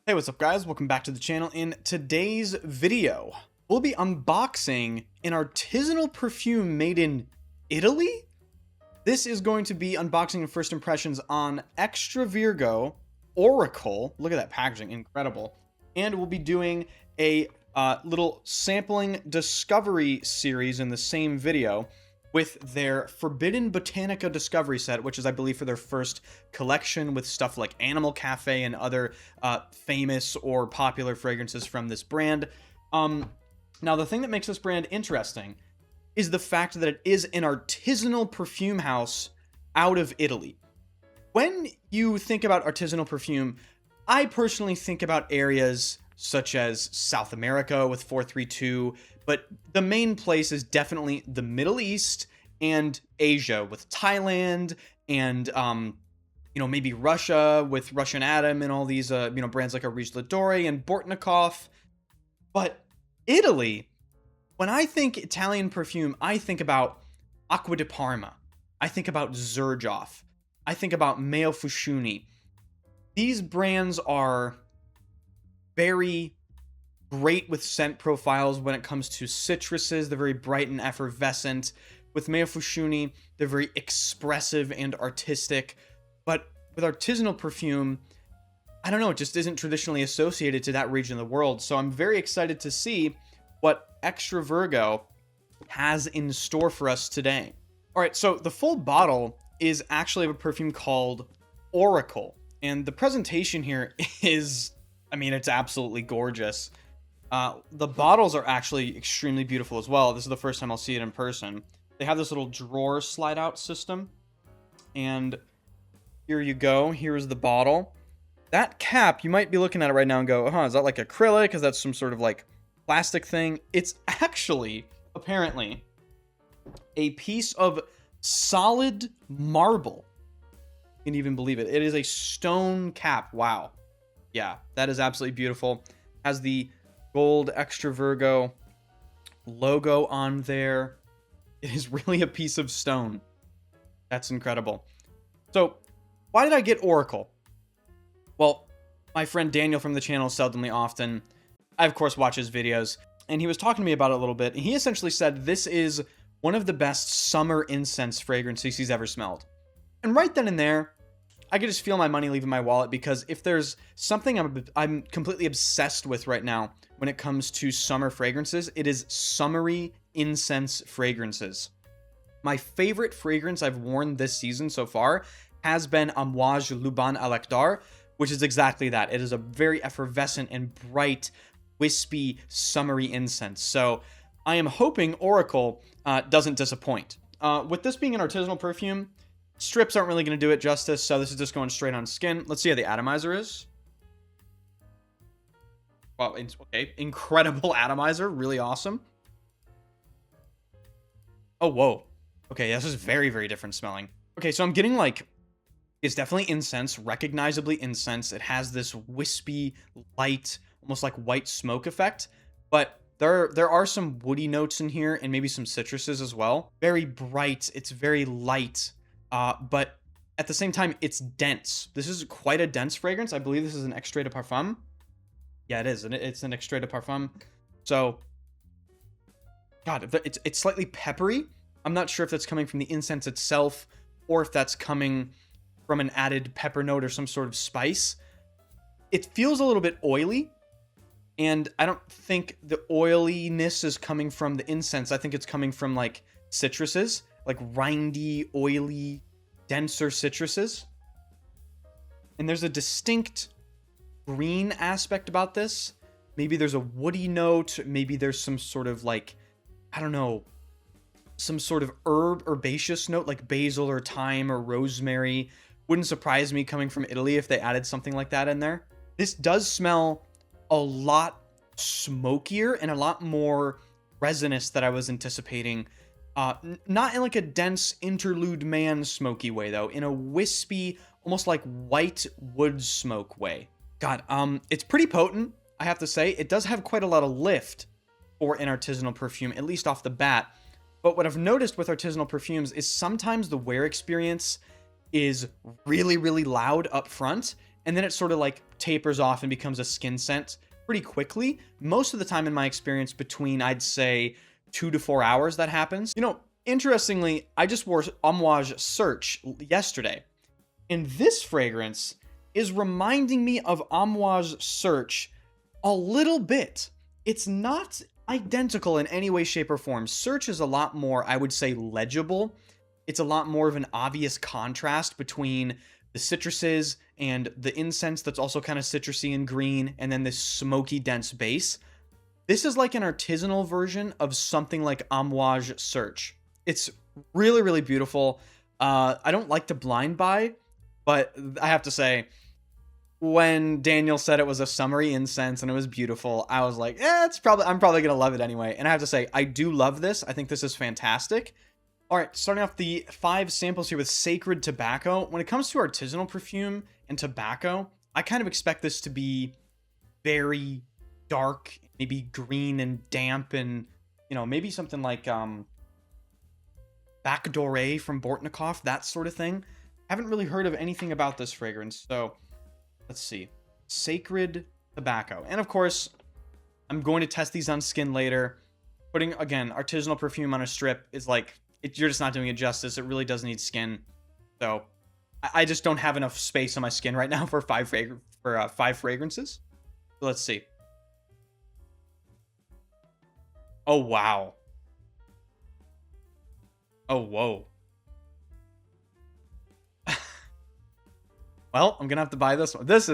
Hey, what's up guys? Welcome back to the channel. In today's video, we'll be unboxing an artisanal perfume made in Italy. This is going to be unboxing and first impressions on Extra Virgo Oracle. Look at that packaging, incredible. And we'll be doing a little sampling discovery series in the same video with their Forbidden Botanica Discovery Set, which is, I believe, for their first collection with stuff like Animal Cafe and other famous or popular fragrances from this brand. Now, the thing that makes this brand interesting is the fact that it is an artisanal perfume house out of Italy. When you think about artisanal perfume, I personally think about areas such as South America with 432, but the main place is definitely the Middle East and Asia with Thailand and, maybe Russia with Russian Adam and all these, brands like Ariz Ladore and Bortnikov. But Italy, when I think Italian perfume, I think about Acqua di Parma. I think about Xerjoff. I think about Meo Fusciuni. These brands are very great with scent profiles when it comes to citruses. They're very bright and effervescent. With Meo Fusciuni, they're very expressive and artistic. But with artisanal perfume, I don't know, it just isn't traditionally associated to that region of the world. So I'm very excited to see what Extra Virgo has in store for us today. All right, so the full bottle is actually of a perfume called Oracle. And the presentation here is, it's absolutely gorgeous. The bottles are actually extremely beautiful as well. This is the first time I'll see it in person. They have this little drawer slide out system. And here you go. Here's the bottle. That cap, you might be looking at it right now and go, is that like acrylic? Is that some sort of like plastic thing? It's actually, apparently, a piece of solid marble. You can even believe it. It is a stone cap. Wow. Yeah, that is absolutely beautiful. Has the gold Extra Virgo logo on there. It is really a piece of stone. That's incredible. So, why did I get Oracle? Well, my friend Daniel from the channel, Seldomly Often, I of course watch his videos, and he was talking to me about it a little bit, and he essentially said this is one of the best summer incense fragrances he's ever smelled. And right then and there, I could just feel my money leaving my wallet, because if there's something I'm completely obsessed with right now when it comes to summer fragrances, it is summery incense fragrances. My favorite fragrance I've worn this season so far has been Amouage Luban Alekdar, which is exactly that. It is a very effervescent and bright, wispy, summery incense. So I am hoping Oracle doesn't disappoint. With this being an artisanal perfume, strips aren't really going to do it justice, so this is just going straight on skin. Let's see how the atomizer is. Wow, okay, incredible atomizer, really awesome. Oh, whoa. Okay, this is very, very different smelling. Okay, so I'm getting it's definitely incense, recognizably incense. It has this wispy, light, almost like white smoke effect, but there are some woody notes in here and maybe some citruses as well. Very bright, it's very light. But at the same time, it's dense. This is quite a dense fragrance. I believe this is an extrait de parfum. Yeah, it is. It's an extrait de parfum. So, God, it's slightly peppery. I'm not sure if that's coming from the incense itself or if that's coming from an added pepper note or some sort of spice. It feels a little bit oily, and I don't think the oiliness is coming from the incense. I think it's coming from like citruses, like rindy, oily, denser citruses. And there's a distinct green aspect about this. Maybe there's a woody note. Maybe there's some sort of some sort of herbaceous note like basil or thyme or rosemary. Wouldn't surprise me coming from Italy if they added something like that in there. This does smell a lot smokier and a lot more resinous than I was anticipating. Not in like a dense interlude man smoky way though, in a wispy, almost like white wood smoke way. God, it's pretty potent, I have to say. It does have quite a lot of lift for an artisanal perfume, at least off the bat. But what I've noticed with artisanal perfumes is sometimes the wear experience is really, really loud up front, and then it sort of like tapers off and becomes a skin scent pretty quickly. Most of the time in my experience, between, I'd say, 2 to 4 hours that happens. You know, interestingly, I just wore Amouage Search yesterday, and this fragrance is reminding me of Amouage Search a little bit. It's not identical in any way, shape, or form. Search is a lot more, I would say, legible. It's a lot more of an obvious contrast between the citruses and the incense that's also kind of citrusy and green, and then this smoky, dense base. This is like an artisanal version of something like Amouage Search. It's really, really beautiful. I don't like to blind buy, but I have to say, when Daniel said it was a summery incense and it was beautiful, I was like, I'm probably gonna love it anyway. And I have to say, I do love this. I think this is fantastic. All right, starting off the 5 samples here with Sacred Tobacco. When it comes to artisanal perfume and tobacco, I kind of expect this to be very dark, maybe green and damp, and, you know, maybe something like Bac Doré from Bortnikov, that sort of thing. Haven't really heard of anything about this fragrance, so let's see. Sacred Tobacco. And of course, I'm going to test these on skin later. Putting, again, artisanal perfume on a strip is like, you're just not doing it justice. It really does need skin. So I just don't have enough space on my skin right now for 5 fragrances. So let's see. Oh, wow. Oh, whoa. Well, I'm gonna have to buy this one. This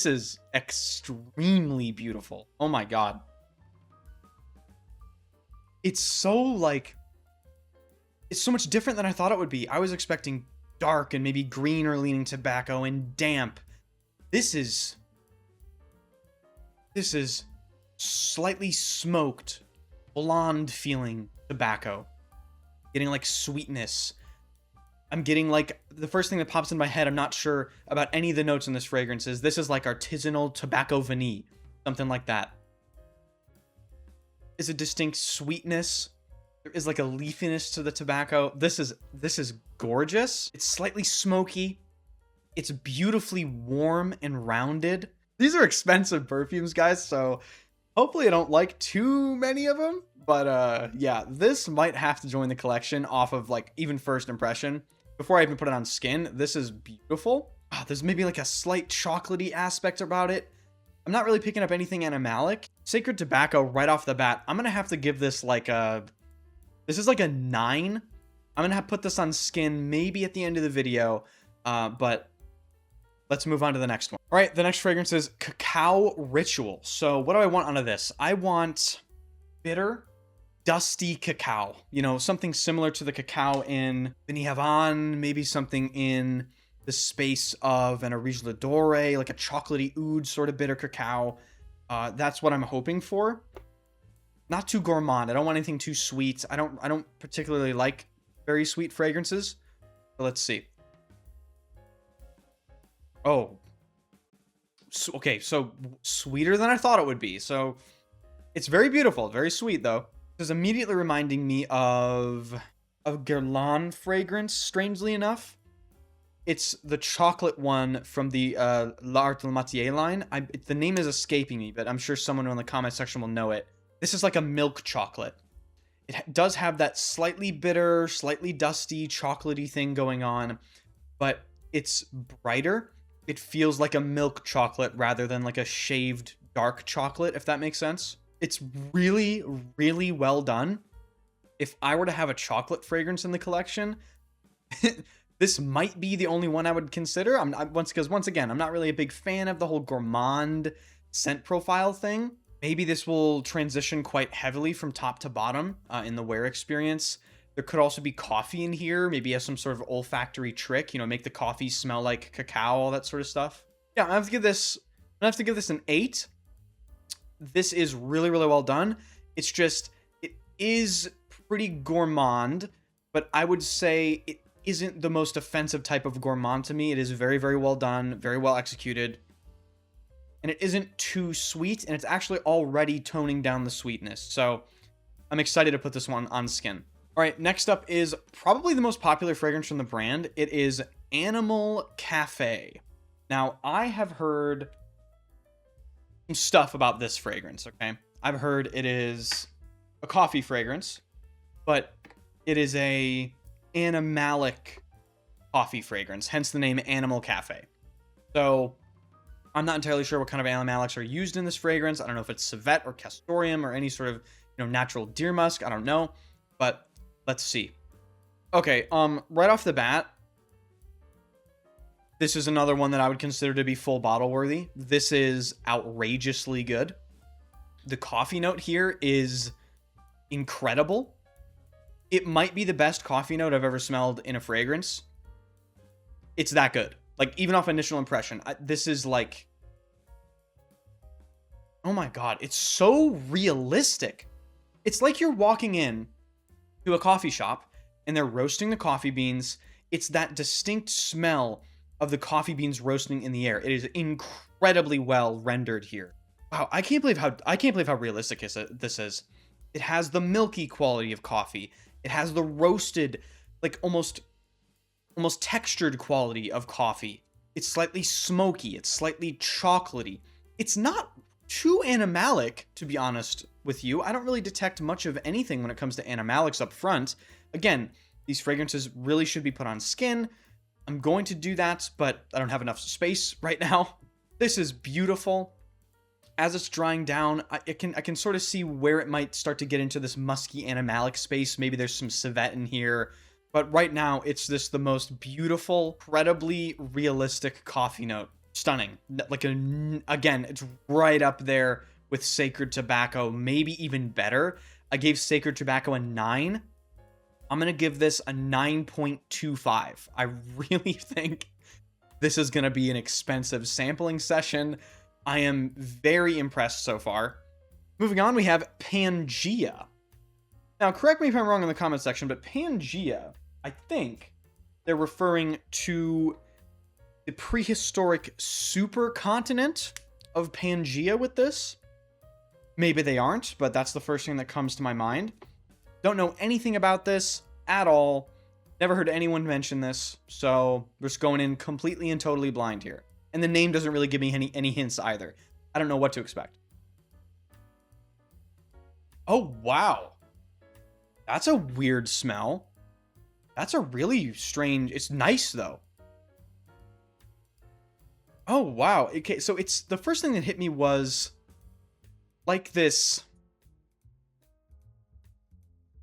is extremely beautiful. Oh my god. It's so like, it's so much different than I thought it would be. I was expecting dark and maybe green or leaning tobacco and damp. This is slightly smoked, blonde feeling tobacco. Getting like sweetness. I'm getting like, the first thing that pops in my head, I'm not sure about any of the notes in this fragrance, is this is like artisanal tobacco vanille. Something like that. Is a distinct sweetness. There is like a leafiness to the tobacco. This is gorgeous. It's slightly smoky. It's beautifully warm and rounded. These are expensive perfumes, guys, so hopefully I don't like too many of them. But yeah, this might have to join the collection off of like even first impression. Before I even put it on skin, this is beautiful. There's maybe like a slight chocolatey aspect about it. I'm not really picking up anything animalic. Sacred Tobacco right off the bat, I'm gonna have to give this like this is like a 9. I'm gonna have to put this on skin maybe at the end of the video, but let's move on to the next one. All right, the next fragrance is Cacao Ritual. So what do I want out of this? I want bitter, dusty cacao. You know, something similar to the cacao in Benny Havant, maybe something in the space of an Origine Doré, like a chocolatey oud sort of bitter cacao. That's what I'm hoping for. Not too gourmand. I don't want anything too sweet. I don't particularly like very sweet fragrances. But let's see. Oh. Okay, so sweeter than I thought it would be. So it's very beautiful, very sweet though. This is immediately reminding me of a Guerlain fragrance, strangely enough. It's the chocolate one from the L'Art de la Matière line. The name is escaping me, but I'm sure someone in the comment section will know it. This is like a milk chocolate. It does have that slightly bitter, slightly dusty, chocolatey thing going on, but it's brighter. It feels like a milk chocolate rather than like a shaved dark chocolate, if that makes sense. It's really, really well done. If I were to have a chocolate fragrance in the collection, this might be the only one I would consider. Once again, I'm not really a big fan of the whole gourmand scent profile thing. Maybe this will transition quite heavily from top to bottom in the wear experience. There could also be coffee in here. Maybe as some sort of olfactory trick, you know, make the coffee smell like cacao, all that sort of stuff. Yeah, I'm gonna have to give this an 8. This is really, really well done. It's just, it is pretty gourmand, but I would say it isn't the most offensive type of gourmand to me. It is very, very well done, very well executed. And it isn't too sweet, and it's actually already toning down the sweetness. So I'm excited to put this one on skin. All right, next up is probably the most popular fragrance from the brand. It is Animal Cafe. Now, I have heard some stuff about this fragrance, okay? I've heard it is a coffee fragrance, but it is a animalic coffee fragrance, hence the name Animal Cafe. So I'm not entirely sure what kind of animalics are used in this fragrance. I don't know if it's civet or castoreum or any sort of, natural deer musk. I don't know, but let's see. Okay, right off the bat, this is another one that I would consider to be full bottle worthy. This is outrageously good. The coffee note here is incredible. It might be the best coffee note I've ever smelled in a fragrance. It's that good. Like, even off initial impression, this is like, oh my God, it's so realistic. It's like you're walking in to a coffee shop and they're roasting the coffee beans. It's that distinct smell of the coffee beans roasting in the air. It is incredibly well rendered here. Wow, I can't believe how realistic this is. It has the milky quality of coffee. It has the roasted, like almost textured quality of coffee. It's slightly smoky. It's slightly chocolatey. It's not too animalic, to be honest with you. I don't really detect much of anything when it comes to animalics up front. Again, these fragrances really should be put on skin. I'm going to do that, but I don't have enough space right now. This is beautiful. As it's drying down, I can sort of see where it might start to get into this musky animalic space. Maybe there's some civet in here. But right now, it's just the most beautiful, incredibly realistic coffee note. Stunning. Like, again, it's right up there with Sacred Tobacco, maybe even better. I gave Sacred Tobacco a 9. I'm going to give this a 9.25. I really think this is going to be an expensive sampling session. I am very impressed so far. Moving on, we have Pangea. Now, correct me if I'm wrong in the comment section, but Pangea, I think they're referring to the prehistoric supercontinent of Pangea with this. Maybe they aren't, but that's the first thing that comes to my mind. Don't know anything about this at all. Never heard anyone mention this, so we're just going in completely and totally blind here. And the name doesn't really give me any hints either. I don't know what to expect. Oh, wow. That's a weird smell. That's a really strange... It's nice, though. Oh, wow. Okay, so it's... The first thing that hit me was... like this...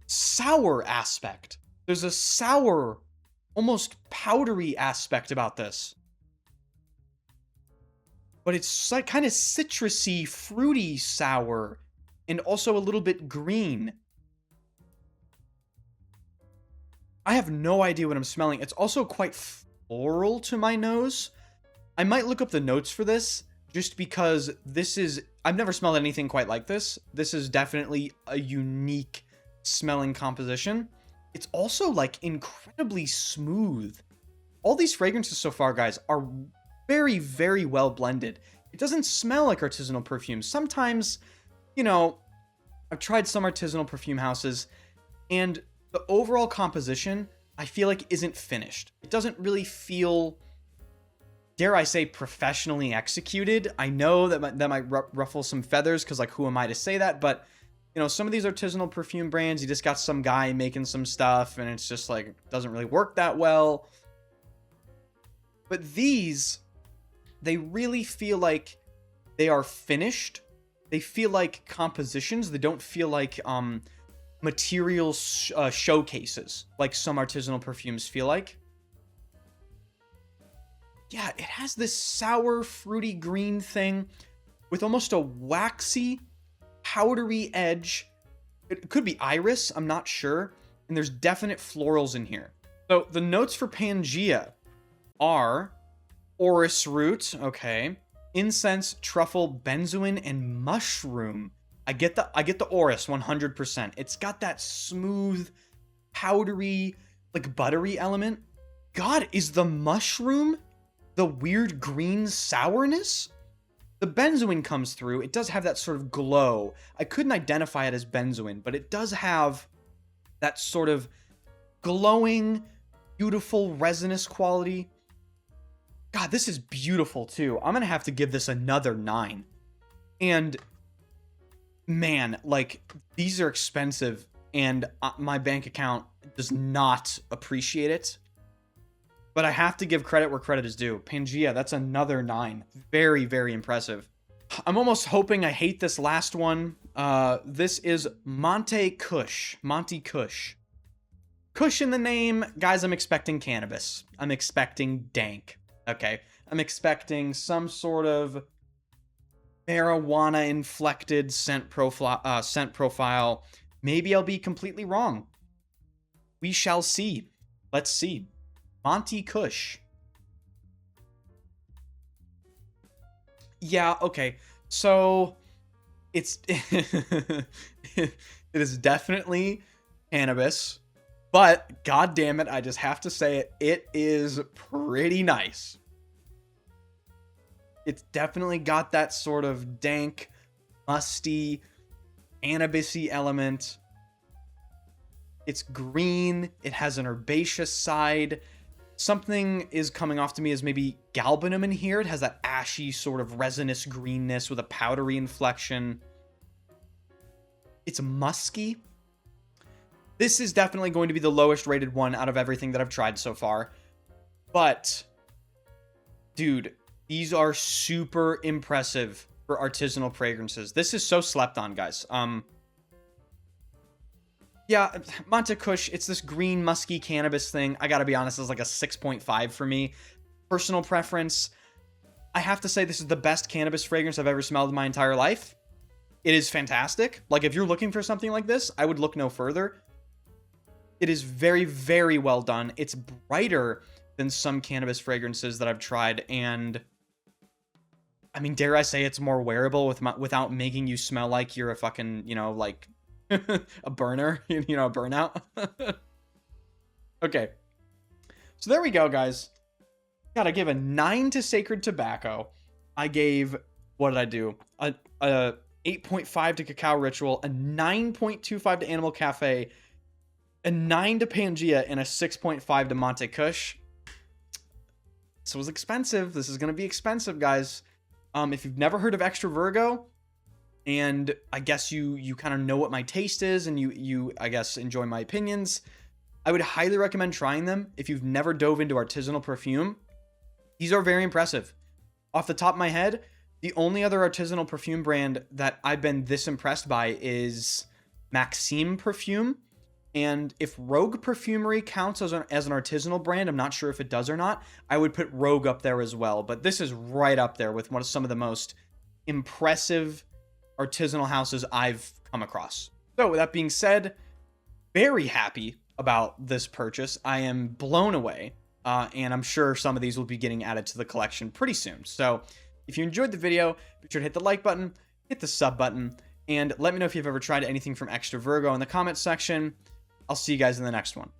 sour aspect. There's a sour, almost powdery aspect about this. But it's like kind of citrusy, fruity sour, and also a little bit green. I have no idea what I'm smelling. It's also quite floral to my nose. I might look up the notes for this, just because this is... I've never smelled anything quite like this. This is definitely a unique smelling composition. It's also, like, incredibly smooth. All these fragrances so far, guys, are very, very well blended. It doesn't smell like artisanal perfumes. Sometimes, I've tried some artisanal perfume houses, and the overall composition, I feel like, isn't finished. It doesn't really feel, dare I say, professionally executed. I know that might ruffle some feathers, because, like, who am I to say that? But, some of these artisanal perfume brands, you just got some guy making some stuff, and it's just, like, doesn't really work that well. But these... they really feel like they are finished. They feel like compositions. They don't feel like material showcases, like some artisanal perfumes feel like. Yeah, it has this sour, fruity green thing with almost a waxy, powdery edge. It could be iris, I'm not sure. And there's definite florals in here. So the notes for Pangea are... orris root, okay. Incense, truffle, benzoin, and mushroom. I get the orris 100%. It's got that smooth, powdery, like buttery element. God, is the mushroom the weird green sourness? The benzoin comes through. It does have that sort of glow. I couldn't identify it as benzoin, but it does have that sort of glowing, beautiful resinous quality. God, this is beautiful too. I'm gonna have to give this another 9. And man, like, these are expensive, and my bank account does not appreciate it. But I have to give credit where credit is due. Pangea, that's another 9. Very, very impressive. I'm almost hoping I hate this last one. This is Monte Kush. Monte Kush. Kush in the name. Guys, I'm expecting cannabis. I'm expecting dank. Okay. I'm expecting some sort of marijuana-inflected scent profile. Maybe I'll be completely wrong. We shall see. Let's see. Monte Kush. Yeah, okay. So it's it is definitely cannabis, but god damn it, I just have to say it, it is pretty nice. It's definitely got that sort of dank, musty, cannabisy element. It's green, it has an herbaceous side. Something is coming off to me as maybe galbanum in here. It has that ashy sort of resinous greenness with a powdery inflection. It's musky. This is definitely going to be the lowest rated one out of everything that I've tried so far. But, dude, these are super impressive for artisanal fragrances. This is so slept on, guys. Yeah, Monte Kush, it's this green, musky cannabis thing. I gotta be honest, it's like a 6.5 for me. Personal preference, I have to say this is the best cannabis fragrance I've ever smelled in my entire life. It is fantastic. Like, if you're looking for something like this, I would look no further. It is very, very well done. It's brighter than some cannabis fragrances that I've tried, and I mean, dare I say it's more wearable without making you smell like you're a fucking, you know, like a burner, you know, a burnout. Okay. So there we go, guys. Gotta give a 9 to Sacred Tobacco. I gave, what did I do? A 8.5 to Cacao Ritual, a 9.25 to Animal Cafe, a 9 to Pangea, and a 6.5 to Monte Kush. This was expensive. This is going to be expensive, guys. If you've never heard of Extra Virgo, and I guess you kind of know what my taste is, and you I guess enjoy my opinions, I would highly recommend trying them if you've never dove into artisanal perfume. These are very impressive. Off the top of my head, the only other artisanal perfume brand that I've been this impressed by is Maxime Perfume. And if Rogue Perfumery counts as an artisanal brand, I'm not sure if it does or not, I would put Rogue up there as well. But this is right up there with one of some of the most impressive artisanal houses I've come across. So with that being said, very happy about this purchase. I am blown away, and I'm sure some of these will be getting added to the collection pretty soon. So if you enjoyed the video, be sure to hit the like button, hit the sub button, and let me know if you've ever tried anything from Extra Virgo in the comments section. I'll see you guys in the next one.